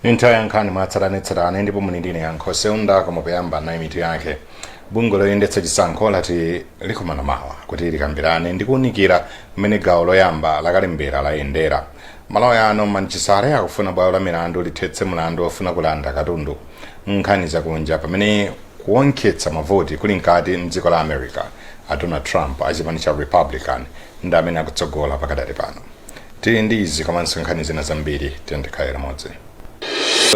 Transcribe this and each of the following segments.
Nintaya Nkhani matsalanetsatane ndipo munindine yankho seunda komopeyamba na imitu yake. Bungo loyendetsa chisankho lati likumana mawa kuti likambirane ndi kuwunikira mmene gawo loyamba lakalembera layendera. Malo yano manchisale akufuna bwalo la milandu lithetse mulandu wofuna kulanda katundu nkhani zakunja pamene kuwonkhetsa mavoti kuli nkati mdziko la America a Donald Trump achipani cha Republican ndi amene akutsogola pakadali pano. Tili ndi izi komanso nkhani zina zambiri tiyandikhalira modzi.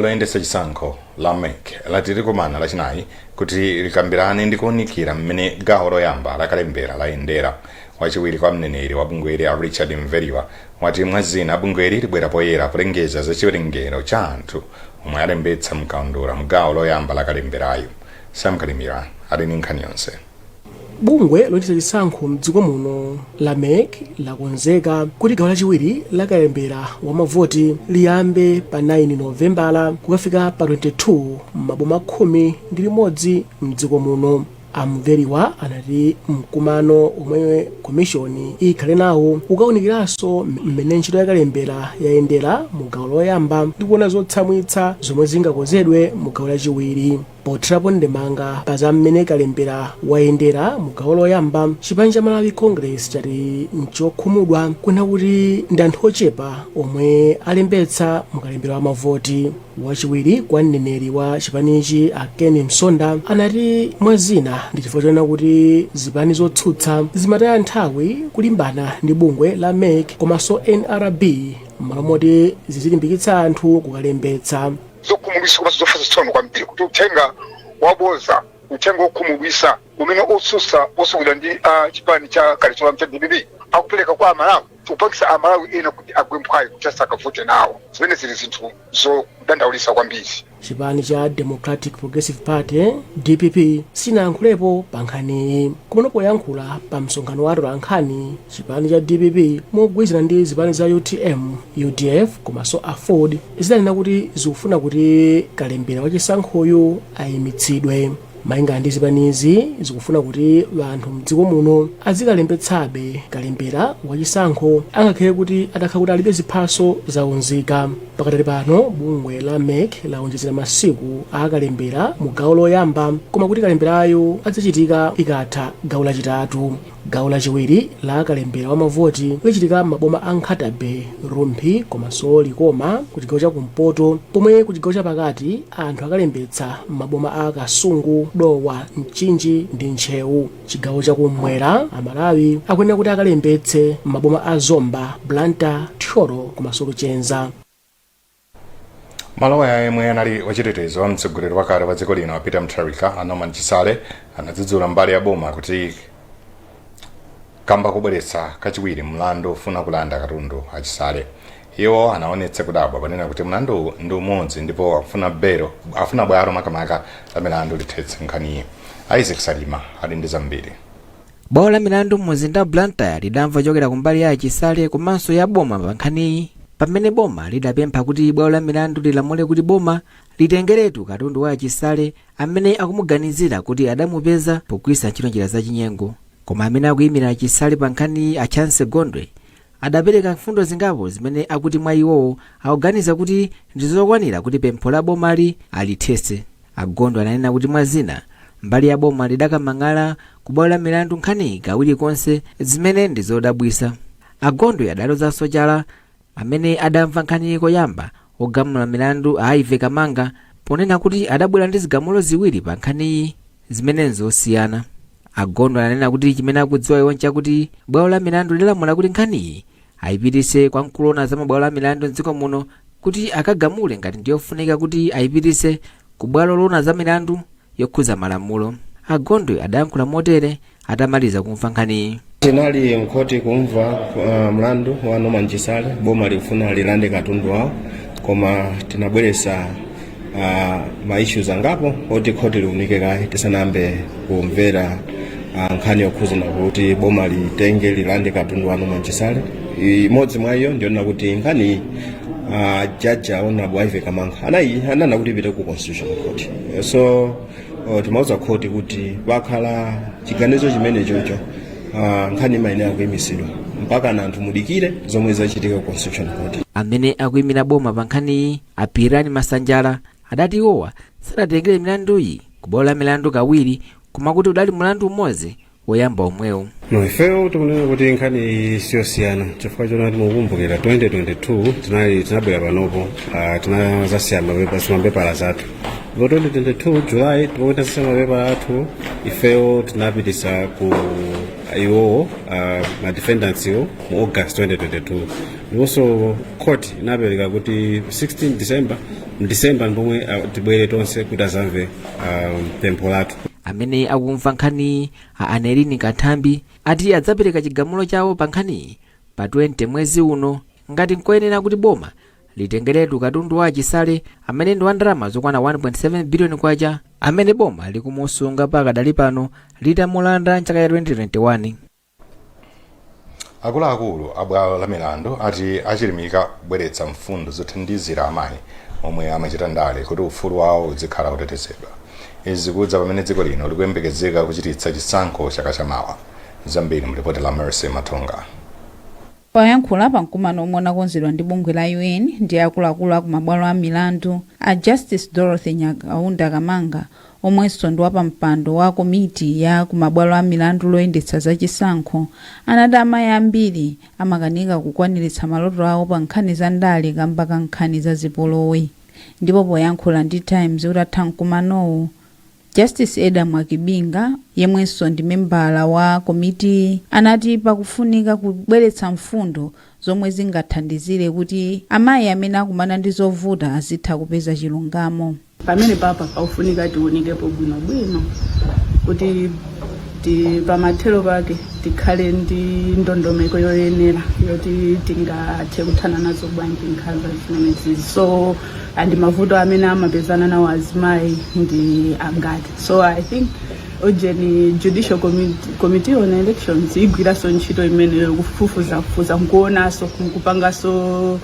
Loyendetsa chisankho la MEC lati likumana lachinayi kuti likambirane ndi kuwunikira mmene gawo loyamba lakalembera layendera. Wachiwiri kwa mneneri wa bungweli a Richard Mveriwa wati mwazina bungweli libwera poyera kulengeza za chiwerengero cha anthu omwe alembetsa mkaundula mgawo loyamba lakalemberayo. Samkalimira ali ndi nkhani yonse. Bungwe loyendetsa chisankho mdziko muno la MEC lakonzeka kuti gawo lachiwiri lakalembera wa mavoti liyambe pa 9 Novembala kukafika pa 22 maboma 11 mdziko muno. Amveriwa anati mkumano omwe komishoni ikhale nawo ukawunikiranso mmene ntchito yakalembera yayendera mu gawo loyamba ndi kuona zotsamwitsa zomwe zingakonzedwe mu gawo lachiwiri. Pothirapo ndemanga pa za mmene kalembera wayendera mu gawo loyamba, chipani cha Malawi Congress chati nchokhumudwa kuna kuti ndi anthu ochepa omwe alembetsa mu kalembera wa mavoti. Wachiwiri kwa mneneri wa chipanichi a Ken Msonda anati mwazina ndi chifukwa chona kuti zipani zotsutsa zimataya nthawi kulimbana ndi bungwe la MEC komanso NRB m'malo moti zizilimbikitsa anthu kukalembetsa. Zokhumudwitsa komanso zofatsa kwambiri kuti uthenga waboza uthenga wokhumudwitsa umene otsutsa osukira ndi chipani cha kalichola cha DPP akupereka kwa Amalawi kupangisa Amalawi ena kuti agwe mphwayi kuti asakavote nawo. Zimene zili zinthu zodandaulitsa kwambiri. Chipani cha Democratic Progressive Party DPP sinayankhulepo pa nkhaniyi. Kumene poyankhula pa msonkhano wa Nkhani, chipani cha DPP mogwirizana ndi zipani za UTM, UDF komanso AFOD zidanena kuti zikufuna kuti kalembera wachisankhoyo ayimitsidwe. Malinga ndi zipanizi zikufuna kuti anthu mdziko muno azikalembetsabe kalembera wachisankho angakhale kuti atakhala kuti alibe ziphaso zaunzika. Pakatali pano bungwe la MEC lawonjezera masiku akalembera mu gawo loyamba, koma kuti kalemberayo adzachitika ikatha gawo lachitatu. Gawo lachiwiri la kalembera wa mavoti lichitika maboma a Nkhatabe, Rumphi komanso Likoma ku chigawo cha kumpoto, pomwe ku chigawo chapakati anthu akalembetsa maboma a Kasungu, Dowa, Mchinji ndi Ntchewu. Chigawo chakummwera Amalawi akuyenera kuti akalembetse maboma a Zomba, Blantyre, Thyolo komanso Luchenza. Malo yemwe anali wachitetezo wa mtsogoleri wakale wa dziko lino Peter Mutharika Norman Chisale anadzudzula mbali ya boma kuti kamba kubweretsa kachiwiri mlandu ofuna kulanda katundu a Chisale. Iwo anaonetsa kudabwa panena kuti mlandu ndi umodzi ndipo afuna bwalo makamaka la milandu lithetse nkhaniyi. Isaac Salima ali ndi zambiri. Bwalo la milandu mmuzinda wa Blantyre lidamva chokera kumbali ya Chisale komanso ya boma pa nkhaniyi, pamene boma lidapempha kuti bwalo la milandu lilamule kuti boma litengeretu katundu wa Chisale amene akumuganizira kuti adamupeza pogwiritsa ntchito njira zachinyengo. Koma amene akuyimira Chisale pa nkhani a Chance Gondwe adapereka mfundo zingapo zimene akuti mwa iwowo akuganiza kuti ndizokwanira kuti pempho la bomali alithetse. Agondwe ananena kuti mwazina mbali ya boma lidakamang'ala ku bwalo la milandu nkhani kawiri konse zimene ndizodabwitsa. Agondwe adalozanso chala amene adamva nkhani koyamba ogamula milandu a Ive Kamanga ponena kuti adabwera ndi zigamulo ziwiri pa nkhaniyi zimene nzosiyana. Agondwe ananena kuti chimene akudziwa iwo nchakuti bwalo la milandu lilamula kuti nkhaniyi ayipitise kwa mkulona za mabwalo la milandu mdziko muno kuti akagamule ngati ndiyofunika kuti ayipitise ku bwalo lona za milandu yokhuza malamulo. Agondwe adayankhula motere atamaliza kumva nkhaniyi. Tinali mkhoti kumva mlandu wa Norman Chisale, boma likufuna lilande katundu wawo, koma tinabweretsa ma issues angapo oti khoti liunike kaye tisanambe kumvera nkhani yokhuza kuti boma litenge lilande katundu wa Norman Chisale. Imodzi mwa iyo ndiona kuti nkhani jaja ona Ive Kamanga anana kuti ipite ku Constitutional Court. So timauza khoti kuti bakhala chiganizo chimene chocho nkhani imayenera kuimisidwa mpaka anthu mudikire zomwe zachitika ku Constitution Court. Amene akuyimira boma pa nkhaniyi apirani Masanjala adati iwowa sanatengere milanduyi ku bwalo la milandu kawiri koma kuti udali mulandu umodzi woyamba omwewo. Ifeyo tikunena kuti nkhani siyosiyana chifukwa choti mukumbukira 2022 tinabwera panopo tinazasiya mapepala zathu. 2022 July tipokuti tasasiya mapepala athu ifeyo tinapitisa ku iwowo ma defendants yo mu August 2022 ndiponso court inapereka kuti 16 December ndipomwe tibwere tonse kuti azamve pempho lathu. Amene akumva nkhani Anerini Kathambi ati adzapereka chigamulo chawo pa nkhaniyi pa 20 mwezi uno ngati nkoyenera kuti boma litengeretu katundu wa achisale amene ndi wa ndalama zokwana 1.7 billion kwacha amene boma likumusunga pakadali pano litamulanda mchaka cha 2021. Akuluakulu a bwalo la milandu ati achilimika kubweretsa mfundo zothandizira amayi omwe amachita ndale kuti ufulu wawo uzikhala utetezedwa. Izi kudza pamene dziko lino likuyembekezeka kuchititsa chisankho chaka chamawa. Zambiri mripoti la Mercy Matonga. Poyankhula pa mkumano omwe unakonzedwa ndi bungwe la UN ndi akuluakulu aku mabwalo a milandu a Justice Dorothy Nyakaunda Kamanga omwenso ndi wapa mpando wa komiti ya ku mabwalo a milandu loyendetsa za chisankho anati amayi ambiri amakanika kukwaniritsa maloto awo pa nkhani za ndale kamba ka nkhani za zipolowe. Ndipo poyankhula ndi Times utatha mkumanowo Justice Eda Mwakibinga yemwenso ndi membala wa komiti anati pakufunika kubweretsa mfundo zomwe zingathandizire kuti amayi amene akumana ndi zovuta azitha kupeza chilungamo. Pamene papa paufunika tionekepo bwinobwino kuti pamathero pake tikhale ndi ndondomeko yoyenera yoti tingathe kuthana nazo bwanji nkhanza zimenezi. So andi mavuto amene amapezana nawo azimayi ndi angati. So I think ojeni judicial committee on elections igwiraso ntchito imene kufufuza nkuonaso nkupangaso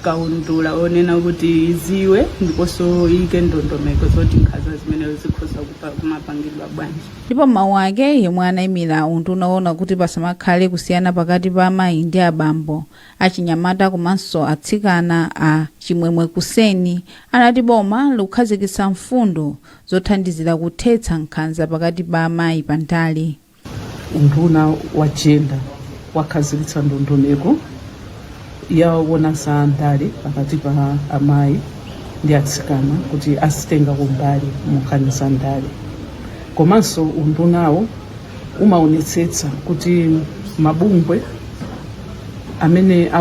kaundula onena kuti ziwe ndiponso ike ndondomeko zoti nkhanza zimene zikhoza kumapangidwa bwanji. Ndipo mawu ake yemwe anayimira untu unaona kuti pasamakhale kusiyana pakati pa amayi ndi abambo achinyamata komanso atsikana a chimwemwe kuseni anati boma likukhazikitsa mfundo zothandizira kuthetsa nkhanza pakati pa amayi pa ndale. Unduna wa gender wakhazikitsa ndondomeko yawona za ndale pakati pa amayi ndi atsikana kuti azitenga kumbali mu nkhani za ndale. Komanso undunawo umaonetsetsa kuti mabungwe amene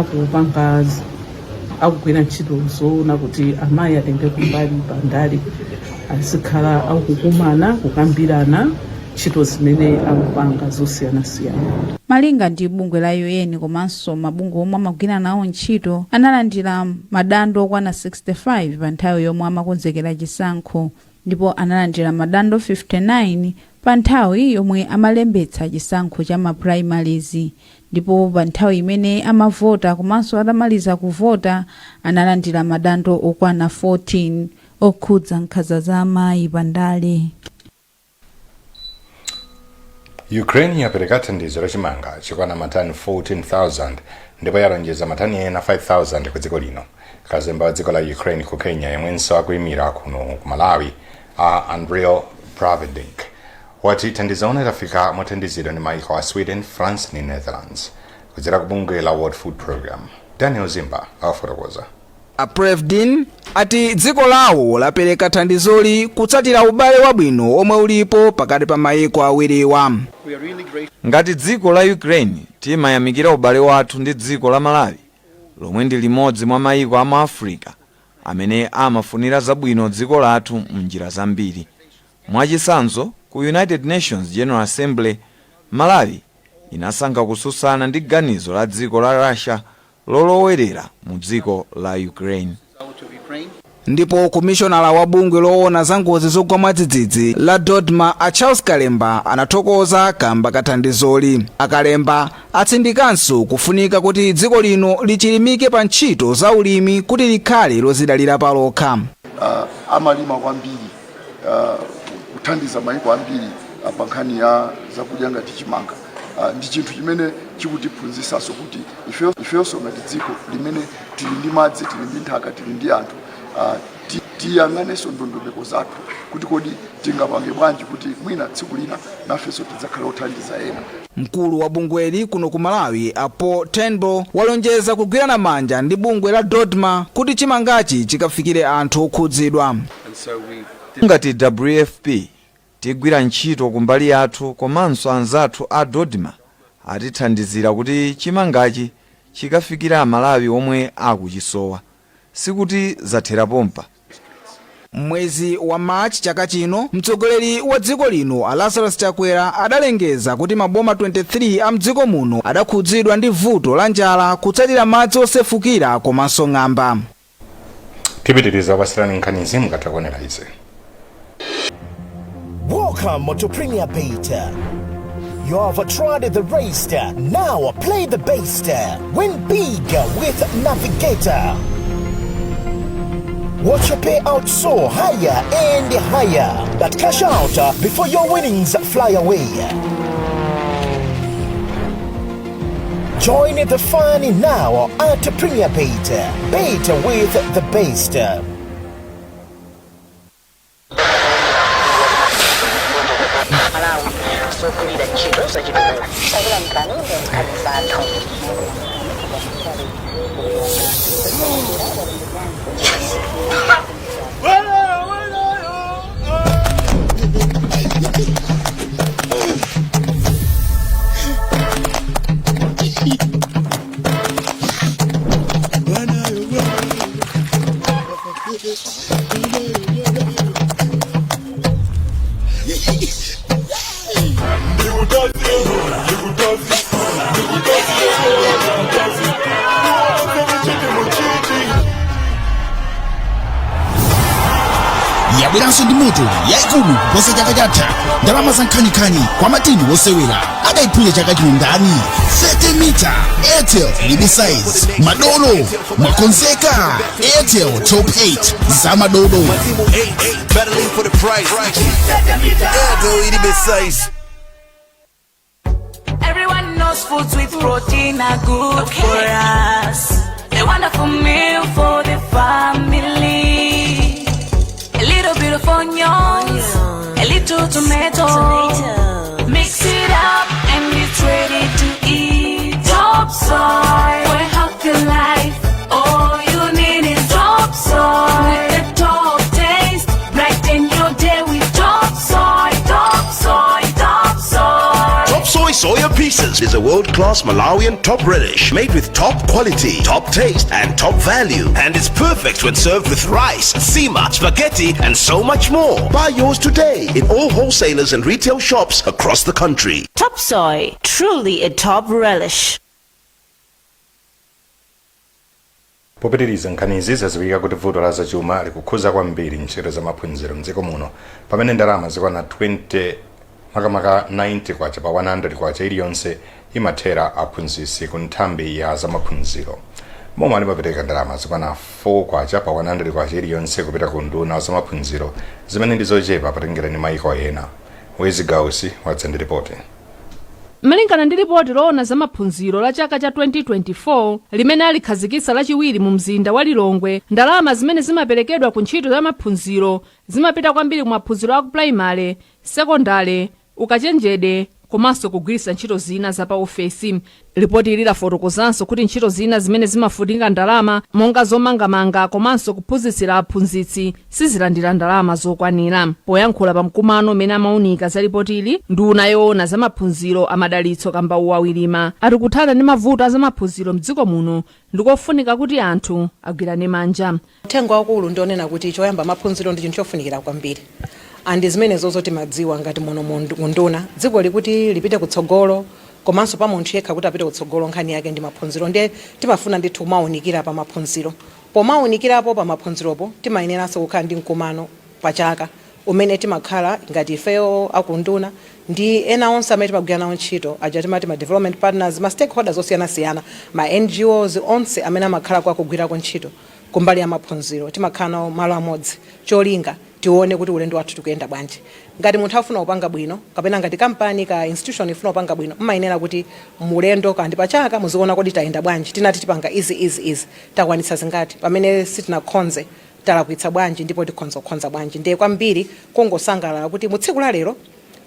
akugwira ntchito zoona kuti amayi atenge kumbali pa ndale azikhala akukumana kukambirana ntchito zimene akupanga zosiyanasiyana. Malinga ndi bungwe la UN komanso mabungwe omwe amagwira nawo ntchito analandira madando okwana 65 pa nthawi yomwe amakonzekera chisankho ndipo analandira madando 59 pa nthawi yomwe amalembetsa chisankho cha ma primaries ndipo pa nthawi imene amavota komanso atamaliza kuvota analandira madando okwana 14 okhudza nkhanza za amayi pa ndale. Ukraine yapereka thandizo lachimanga chokwana matani 14,000 ndipo yalonjeza matani ena 5,000 ku dziko lino. Kazemba wa dziko la Ukraine ku Kenya yemwenso akuyimira kuno ku Malawi Andrew Pravedink wati thandizo litafika mothandizidwa ndi maiko a Sweden, France ndi Netherlands kudzera ku bungwe la World Food Program. Daniel Zimba afotokoza. Pravedink ati dziko lawo lapereka thandizoli kutsatira ubale wabwino omwe ulipo pakati pa maiko awiriwa. Ngati dziko la Ukraine timayamikira ubale wathu ndi dziko la Malawi lomwe ndi limodzi mwa maiko a Africa amene amafunira zabwino dziko lathu m'njira zambiri. Mwachitsanzo ku United Nations General Assembly Malawi inasankha kususana ndi ganizo la dziko la Russia lolowerera mu dziko la Ukraine. Ndipo komishonala wa bungwe loona za ngozi zogwa mwadzidzidzi la Dodma a Charles Kalemba anathokoza kamba kathandizoli. Akalemba atsindikanso kufunika kuti dziko lino lichilimike pa ntchito za ulimi kuti likhale lozidalira palokha. Amalima kwambiri kuthandiza maiko ambiri pa nkhani ya zakudya ngati chimanga. ndi chinthu chimene chikutiphunzisanso kuti ifenso ngati dziko limene tili ndi madzi, tili ndi nthaka, tili ndi anthu, tiyang'anenso ndondomeko zathu kuti kodi tingapange bwanji kuti mwina tsiku lina nafenso tidzakhala othandiza ena. Mkulu wa bungweli kuno ku Malawi apo Tenbo walonjeza kugwirana manja ndi bungwe la Dodma kuti chimangachi chikafikire anthu okhudzidwa. Ngati WFP tigwira ntchito kumbali yathu komanso anzathu a Dodma atithandizira kuti chimangachi chikafikira Malawi omwe akuchisowa, sikuti zathera pompa. Mwezi wa March chaka chino, mtsogoleri wa dziko lino Lazarus Chakwera adalengeza kuti maboma 23 a mdziko muno adakhudzidwa ndi vuto la njala kutsatira madzi osefukira komanso ng'amba. Tipitiriza wasirani nkhanizi mukatha kuonera izi. Welcome to Premier Beta. You have tried the race, now play the base. Win big with Navigator. Watch your payout soar higher and higher, but cash out before your winnings fly away. Join the fun now at Premier Beta. Beta with the best. Yabweranso ndi moto yaikulu kuposa chaka chatha. Ndalama za Nkhani kwa matini wosewera adaiphunja chaka chino ndani. 30 mita Airtel libe size madolo mwakonzeka. Airtel top 8 za madolo. Everyone knows foods with protein are good for us. A wonderful meal for the family. A little bit of onions, a little tomato. Mix it up and it's ready to eat. Top soy for a healthy life. All you need is top soy. With the top taste, brighten your day with top soy, top soy, top soy. Top soy soya pieces is a world-class Malawian top relish made with top quality, top taste and top value, and is perfect when served with rice, sima, spaghetti and so much more. Buy yours today in all wholesalers and retail shops across the country. Top soy, truly a top relish. Popitiriza nkhanizi zaziwika kuti vuto la zachuma likukhuza kwambiri ntchito za maphunziro mdziko muno, pamene ndalama zikwana 20 makamaka 90 kwacha pa 100 kwacha iliyonse imathera aphunzitsi ku nthambi ya za maphunziro. Momwe alimapereka ndalama zikwana 4 kwacha pa 100 kwacha iliyonse kupita ku nduna za maphunziro, zimene ndi zochepa patengera ndi maiko ena. Wezi Gausi watsende ripoti. Malingana ndi ripoti loona za maphunziro la chaka cha 2024 limene alikhazikitsa lachiwiri mu mzinda wa Lilongwe, ndalama zimene zimaperekedwa ku ntchito za maphunziro zimapita kwambiri ku maphunziro a ku primary, sekondale, ukachenjede komanso kugwiritsa ntchito zina za pa ofesi. Ripoti ili lafotokozanso kuti ntchito zina zimene zimafunika ndalama monga zomangamanga komanso kuphunzitsira aphunzitsi sizilandira ndalama zokwanira. Poyankhula pa mkumano umene amaunika za ripoti ili, nduna yoona za maphunziro amadalitso kamba uwawirima ati kuthana ndi mavuto a za maphunziro mdziko muno ndikofunika kuti anthu agwirane manja. Uthenga wakulu ndionena kuti choyamba maphunziro ndi chinthu chofunikira kwambiri. Andi zimene zozoti madziwa ngati muno munduna dziko likuti lipite kutsogolo komanso pa munthu yekha kuti apite kutsogolo nkhani yake ndi maphunziro. Ndiye timafuna ndithu maunikira pa maphunziro. Pomaunikirapo pa maphunziropo timayeneranso kukhala ndi mkumano pachaka umene timakhala ngati ifeyo akunduna ndi ena onse amene timagwira nawo ntchito aja timati ma development partners, ma stakeholders osiyanasiyana, ma NGOs onse amene amakhala kwa kugwirako ntchito kumbali ya maphunziro. Timakhala nawo malo amodzi cholinga tione kuti ulendo wathu tikuyenda bwanji. Ngati munthu afuna kupanga bwino kapena ngati kampani ka institution ifuna kupanga bwino mmayenera kuti mulendo kandi pachaka muziona kodi tayenda bwanji, tinati tipanga izi takwanitsa zingati, pamene sitinakhonze talakwitsa bwanji ndipo tikhonza bwanji. Ndiye kwambiri kungosangalala kuti mu tsiku la lero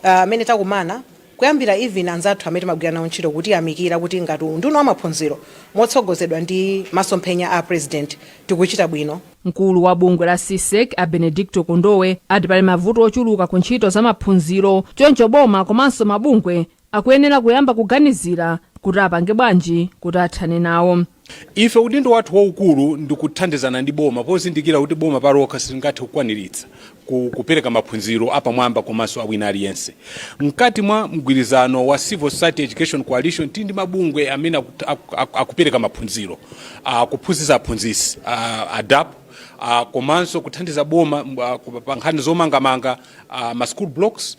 amene takumana kuyambira even anzathu amene timagwira nawo ntchito kuti amikira kuti ngati nduna wa maphunziro motsogozedwa ndi masomphenya a president tikuchita bwino. Mkulu wa bungwe la CSEC a Benedicto Kondowe ati pali mavuto ochuluka ku ntchito za maphunziro, choncho boma komanso mabungwe akuyenera kuyamba kuganizira kuti apange bwanji kuti athane nawo. Ife udindo wathu waukulu ndikuthandizana ndi boma pozindikira kuti boma parokha silingathe kukwaniritsa kupereka maphunziro apamwamba komanso awina aliyense. Mkati mwa mgwirizano wa Civil Society Education Coalition tindi mabungwe amene akupereka maphunziro, kuphunzitsa aphunzitsi, ADAP, komanso kuthandiza boma pa nkhani zomangamanga, ma school blocks,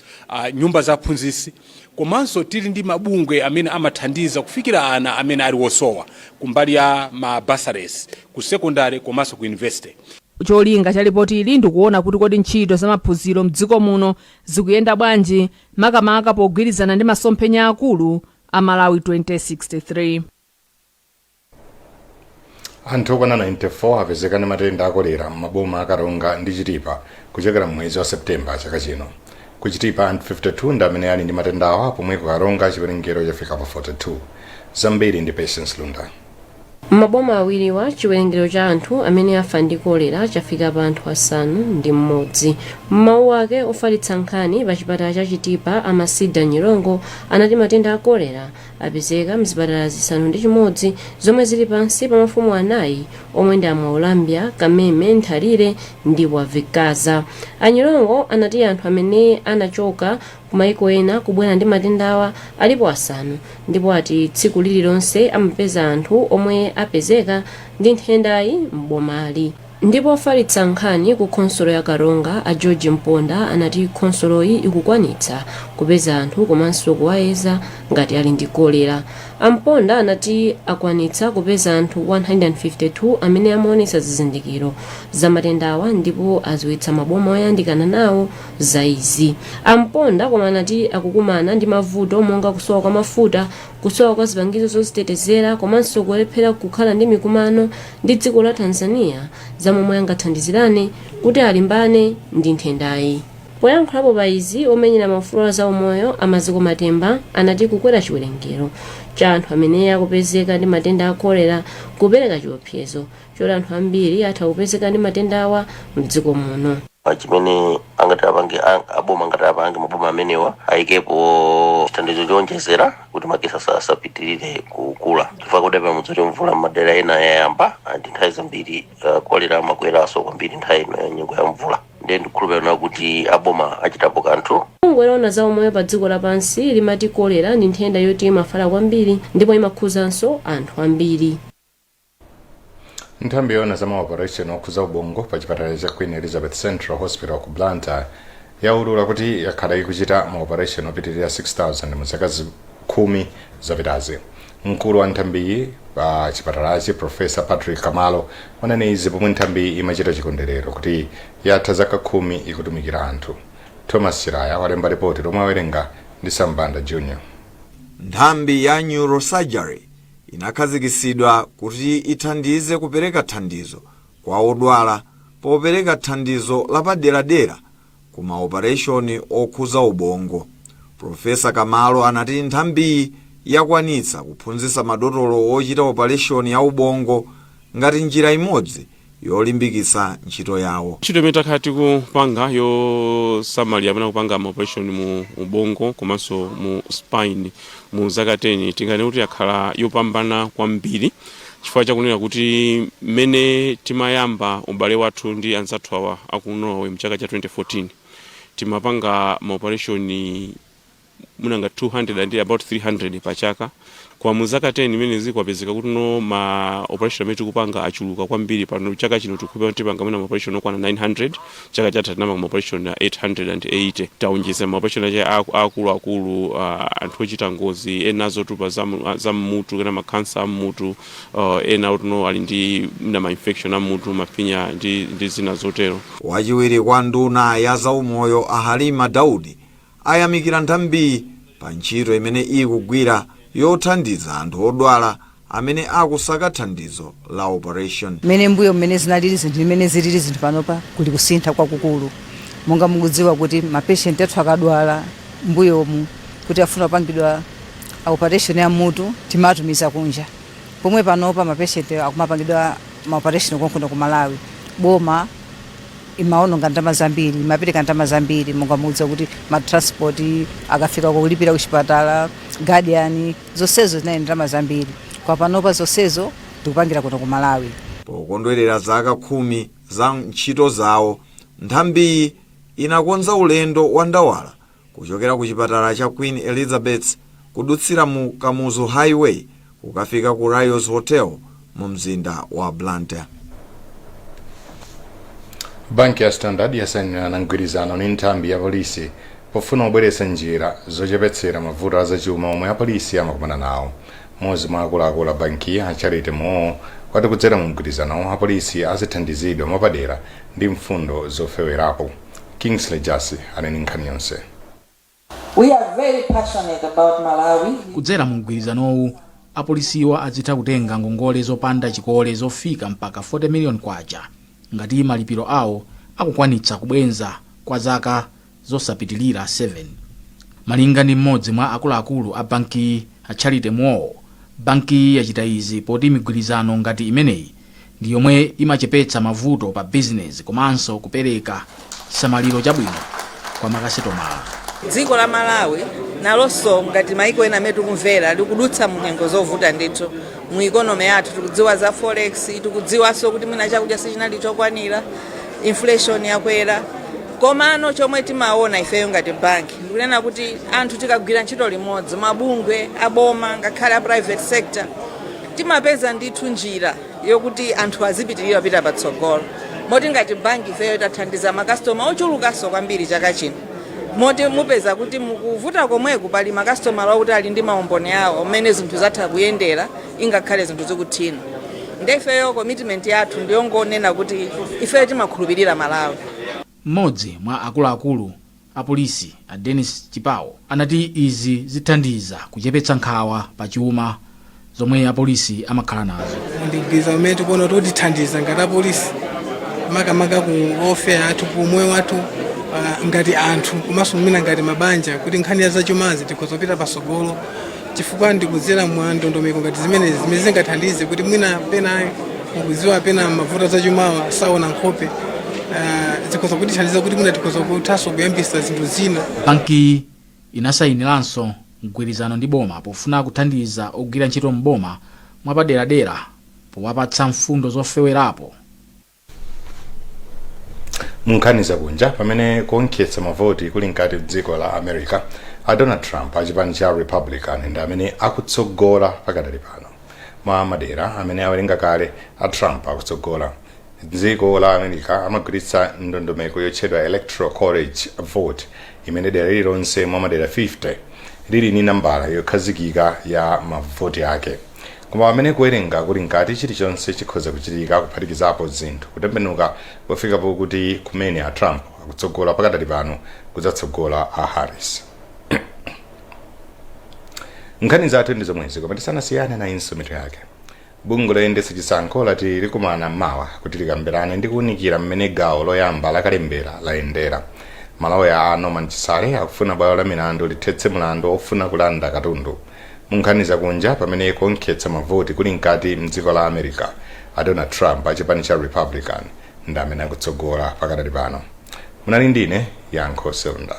nyumba za aphunzitsi, komanso tili ndi mabungwe amene amathandiza kufikira ana amene ali wosowa kumbali ya ma bursaries ku secondary komanso ku university. Cholinga cha ripoti ili ndikuona kuti kodi ntchito za maphunziro mdziko muno zikuyenda bwanji makamaka pogwirizana ndi masomphenya akulu a Malawi 2063. Anthu okwana 94 apezeka ndi matenda a kolera m'maboma a Karonga ndi Chitipa kuchokera mwezi wa Septemba chaka chino. Ku Chitipa anthu 52 ndi amene ali ndi matenda awa, pomwe ku Karonga chiwerengero chafika pa 42. Zambiri ndi Patience Lunda. Maboma awiri wa chiwerengero cha anthu amene afa ndi kolera chafika pa anthu 6. Mawu ake ofalitsa nkhani pa chipatala cha Chitipa Amasida Nyirongo anati matenda a kolera apezeka mzipatala 6 zomwe zili pansi pa mafumu 4 omwe ndi Amaulambya, Kameme, Nthalire ndi Wavikaza. Anyirongo anati anthu amene anachoka kumaiko ena kubwera ndi matendawa alipo 5 ndipo ati tsiku lililonse amapeza anthu omwe apezeka ndi nthendayi m'bomali. Ndipo ofalitsa nkhani ku khonsolo ya Karonga a George Mponda anati khonsoloyi ikukwanitsa kupeza anthu komanso kuwayeza ngati ali ndi kolera. Amponda anati akwanitsa kupeza anthu 152 amene amaonetsa zizindikiro za matendawa ndipo aziwitsa maboma oyandikana nawo za izi. Amponda koma anati akukumana ndi mavuto monga kusowa kwa mafuta, kusowa kwa zipangizo zozitetezera komanso kulephera kukhala ndi mikumano ndi dziko la Tanzania zamomwe angathandizirane kuti alimbane ndi nthendayi. Poyankhulapo pa izi omenyera maufulu za umoyo amaziko Matemba anati kukwera chiwerengero cha anthu amene akupezeka ndi matenda a kolera kupereka chiopsezo choti anthu ambiri atha kupezeka ndi matenda awa mdziko muno. Chimene angati apange aboma ngati apange maboma amenewa ayikepo chithandizo chonjezera kuti makesi asapitirire kukula chifukwa kuti pamudzi mvula m'madera ena yayamba ndi nthawi zambiri kolera amakweraso kwambiri nthawi ino ya nyengo ya mvula. Ndiye ndikhulupirira kuti aboma achitapo kanthu. Bungwe lona za umoyo pa dziko lapansi limati kolera ndi nthenda yoti imafala kwambiri ndipo imakhuzanso anthu ambiri. Nthambi yona za maoperation okhuza ubongo pa chipatala cha Queen Elizabeth Central Hospital ku Blantyre yaulula kuti yakhala ikuchita maoperation opitirira 6,000 mu zaka 10 zapitazi. Mkulu wa nthambiyi pa chipatalachi Professor Patrick Kamalo wanene izi pomwe nthambi imachita chikondwerero kuti yatha zaka 10 ikutumikira anthu. Thomas Chiraya walemba ripoti lomwe awerenga ndi Sambanda Junior. Nthambi ya neurosurgery inakhazikitsidwa kuti ithandize kupereka thandizo kwa odwala popereka thandizo lapaderadera ku maoperation okhuza ubongo. Professor Kamalo anati nthambi yakwanitsa kuphunzitsa madotolo ochita operation ya ubongo ngati njira imodzi yolimbikitsa ntchito yawo. Ntchito imene takhala tikupanga yosamalira amene kupanga operation mu ubongo komanso mu spine mu zaka 10 tingati kuti yakhala yopambana kwambiri chifukwa chakunena kuti mmene timayamba ubale wathu ndi anzathu awa aku Norway mchaka cha 2014 timapanga operation munanga 200 ndi about 300 pa chaka. Kwa muzaka 10 imene zikwapezeka kuti no ma operation amene tikupanga achuluka kwambiri. Pano chaka chino tikupeza tipanga muna operation okwana 900, chaka chatha tinapanga operation 880. Taonjeza ma operation ache akulu anthu ochita ngozi enazo tupa za mutu kana ma cancer mutu ena utuno ali ndi ma infection amutu mafinya ndi zina zotero. Wachiwiri kwa nduna ya zaumoyo Halima Daudi ayamikira nthambi pa ntchito imene ikugwira yothandiza anthu odwala amene akusaka thandizo la operation. Mene mbuyo mmene zinalili zinthu imene zilili zinthu panopa kuli kusintha kwakukulu. Monga mukudziwa kuti mapatient athu akadwala mbuyomu kuti afuna kupangidwa operation ya mutu timatumiza kunja. Pomwe panopa mapatient akumapangidwa ma operation konkuno ku Malawi. Boma imaononga ndalama zambiri, imapereka ndalama zambiri. Monga mukudziwa kuti ma transport akafika kulipira kuchipatala, guardian, zonsezo zinayi ndalama zambiri. Kwa panopa zonsezo tikupangira kuno ku Malawi. Pokondwerera zaka 10 za ntchito zawo, nthambi inakonza ulendo wa ndawala kuchokera ku chipatala cha Queen Elizabeth kudutsira mu Kamuzu Highway kukafika ku Rios Hotel mu mzinda wa Blantyre. Banki ya Standard yasainirana mgwirizano ndi nthambi ya polisi pofuna kubweretsa njira zochepetsera mavuto azachuma omwe apolisi amakumana nawo. Mmodzi mwa akuluakulu a banki ya Charity Moore wati kudzera mu mgwirizano apolisi azithandizidwa mwapadera ndi mfundo zofewerapo. Kingsley Jasi ali ndi nkhani yonse. We are very passionate about Malawi. Kudzera mu mgwirizanowu apolisiwa azitha kutenga ngongole zopanda chikole zofika mpaka 40 million kwacha ngati malipiro awo akukwanitsa kubwenza kwa zaka zosapitilira 7. Malinga ndi mmodzi mwa akuluakulu a banki a Charity Moore, banki yachita izi poti migwirizano ngati imeneyi ndi yomwe imachepetsa mavuto pa business komanso kupereka samaliro chabwino kwa makasitomala. Dziko la Malawi nalonso ngati maiko ena amene tikumvera likudutsa mu nyengo zovuta ndithu mu economy yathu. Tikudziwa za forex, tikudziwanso kuti mwina chakudya sichinali chokwanira, inflation yakwera. Komano chomwe timaona ifeyo ngati banki ndikunena kuti anthu tikagwira ntchito limodzi, mabungwe aboma ngakhale a private sector, timapeza ndithu njira yokuti anthu azipitirira pita patsogolo. Moti ngati banki ifeyo tathandiza makastoma ochulukanso kwambiri chaka chino. Moti mupeza kuti mukuvuta komweku pali makastoma lawo ali ndi maumboni awo amene zinthu zatha kuyendera ingakhale zinthu zikuthina. Ndefeyo commitment yathu ndiyongonena kuti ifeyo timakhulupirira Malawi. Mmodzi mwa akuluakulu a polisi a Dennis Chipawo anati izi zithandiza kuchepetsa nkhawa pa chuma zomwe apolisi amakhala nazo. Ndigwiza umene tikuona kuti tithandiza ngati apolisi makamaka ku welfare athu pomwe wathu ngati anthu komanso mwina ngati mabanja kuti nkhani ya zachumazi tikozopita pasogolo chifukwa ndikudzera mwa ndondomeko ngati zimene zingathandize kuti mwina pena mukudziwa pena mavuto zachumawa saona nkhope zikoza kuti thandiza kuti mwina tikoza kuthaso kuyambisa zinthu zina. Banki inasainiranso mgwirizano ndi boma pofuna kuthandiza ogwira ntchito mboma mwapaderadera powapatsa mfundo zofewerapo. Nkhani zakunja pamene kunkhetsa mavoti kuli nkati dziko la America, a Donald Trump achipani cha Republican ndi amene akutsogola pakadali pano. Mwa madera amene awerenga kale a Trump akutsogola. Dziko la America amagwiritsa ndondomeko yotchedwa electoral college vote imene dera lililonse mwa madera 50 lili ni nambala yokhazikika ya mavoti ake. Koma amene kuwerenga kuli nkati chilichonse chikhoza kuchitika kuphatikizapo zinthu kutembenuka pofikapo kuti kumene a Trump akutsogola pakadali pano kudzatsogola a Harris. Nkhani zathu ndi zomwezi koma tisanasiyane na insometo yake. Bungwe loyendetsa chisankho lati likumana mawa kuti likambirane ndi kuwunikira mmene gawo loyamba lakalembera layendera. Maloya a Norman Chisale akufuna bwalo la milandu lithetse mlandu ofuna kulanda katundu. Munkhani zakunja pamene kunkhetsa mavoti kuli nkati mdziko la America, a Donald Trump achipani cha Republican ndi amene akutsogola pakadali pano. Munali ndine Yankho Selunda.